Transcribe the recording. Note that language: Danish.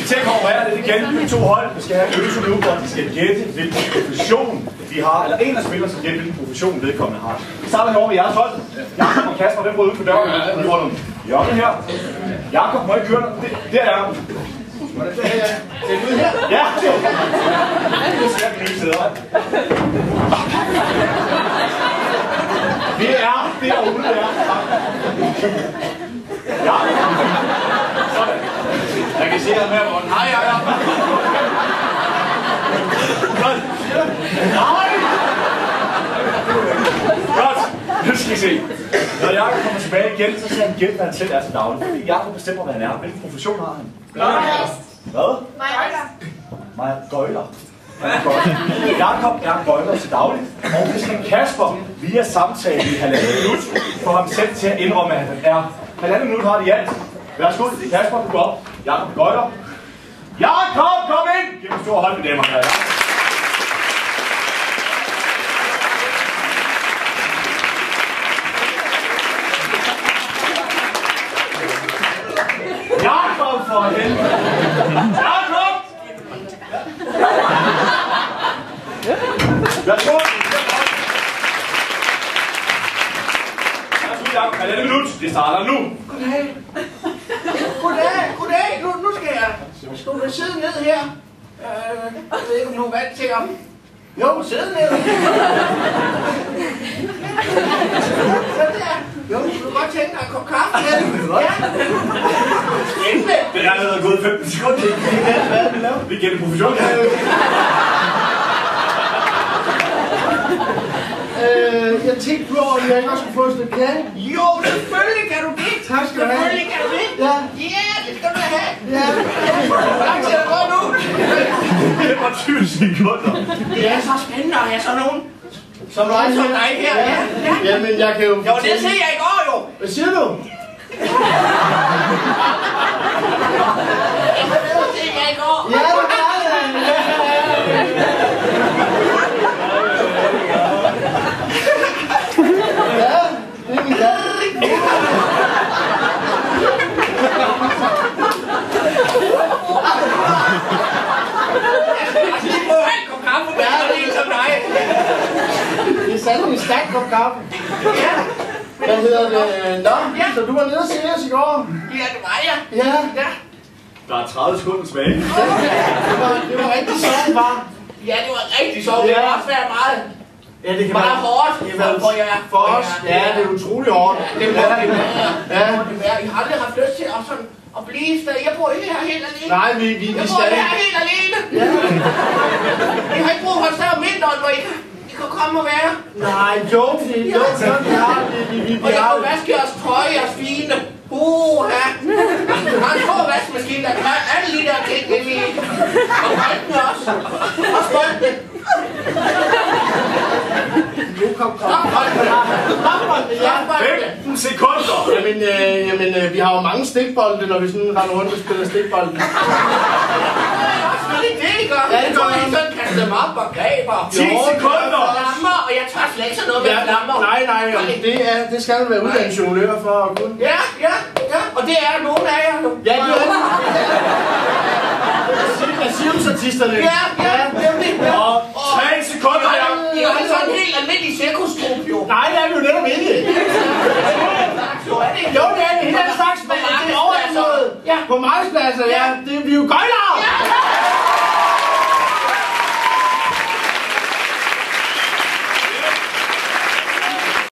skal til at konkurrere lidt igen. De to hold skal have øvelse nu, hvor de skal gætte, hvilken profession de har. Eller en af spillerne skal gætte, hvilken profession vedkommende har. Vi starter herovre med jeres hold. Jakob og Kasper, den går ud for døren. De holder hjørnet her. Jakob, må I køre den? Der er han. Hvordan er det her? Det er ud her? Ja, det er det. Ser vi lige sidder. Vi er derude, der. Ja. Sådan. Jeg kan se ham her, Morten. Hej, Jakob. Godt. Nej. Godt. Nu skal I se. Når Jakob kommer tilbage igen, så skal han gætte, hvad han selv er til daglig. Fordi Jakob bestemmer, hvad han er. Hvilken profession har han? Hvad? Gøjler. Jakob er gøjler til daglig, og det skal Kasper via samtale i 1,5 minut få ham selv til at indrømme, at han er. 1,5 minut har det i alt. Værsgo, Kasper, du går op. Jakob gøjler. Jakob, kom ind! Giv mig stor hånd med dæmmerne. Jakob for helvede! Jakob! Værsgo! Værsgo, Jakob. 1,5 minut. Det starter nu. Goddag. Goddag. Nu skal jeg sidde ned her. Jeg ved ikke, om du er vant til ham. Jo, sidde ned. Jo, du kan godt tænke dig en kop kaffe. Ja. Spændende. Det er allerede gået 15 sekunder. Vi gælder profession. Jeg tænkte på, om jeg ikke også skulle få et stykke kage. Jo, selvfølgelig kan du det. Tak skal du have. Selvfølgelig kan du det. Ja. Ja, det skal du have. Ja. Hvor lang tid er det gået nu? Det var 20 sekunder. Det er så spændende at have sådan nogen. Som dig her. Ja. Jamen, jeg kan jo... Jo, det ser jeg i går jo. Hvad siger du? Det ser jeg i går. Ja, det er det er sandt en stærk kop kaffe. Hvad hedder det? Nå, så du var nede og se os i går? Ja, det var jeg. Ja. Der er 30 sekunder tilbage. Det var rigtig sjovt, var. Ja, det var rigtig sjovt. Det var også været meget. Ja, det kan meget hårdt for os. Ja, det er utrolig hårdt. Det må det være. Det må det være. I har aldrig haft lyst til at blive sted. Jeg bor ikke her helt alene. Nej, vi jeg bor her helt alene. Ja. I har ikke brug for at stå om vinteren, hvor I kan komme og være. Nej, jo, sådan vi har det. Og jeg kan vaske jeres tøj, jeres fine. Ja. Du har en stor vaskemaskine, der kan alle de der ting ind i. Og bolden også. Og bolden. Nu kom. 15 sekunder! Jamen, vi har jo mange stikbolde, når vi sådan render rundt og spiller stikbolde. Det gør. Ja, det gør jeg. Sådan kaster dem op og gaber. 10 sekunder! Flammer, og jeg tør slet ikke sådan noget med flammer. Nej, det skal man være uddannet jonglør for at kunne. Ja. Og det er nogle af jer. Ja, det er det. Cirkusartisterne. Ja, nemlig. Og 3 sekunder, ja. I er jo sådan en helt almindelig cirkustrup, jo. Nej, det er vi jo netop ikke. Jo, det er det. Helt slags. Det er over noget. På markedspladser, ja. Vi er jo gøjler.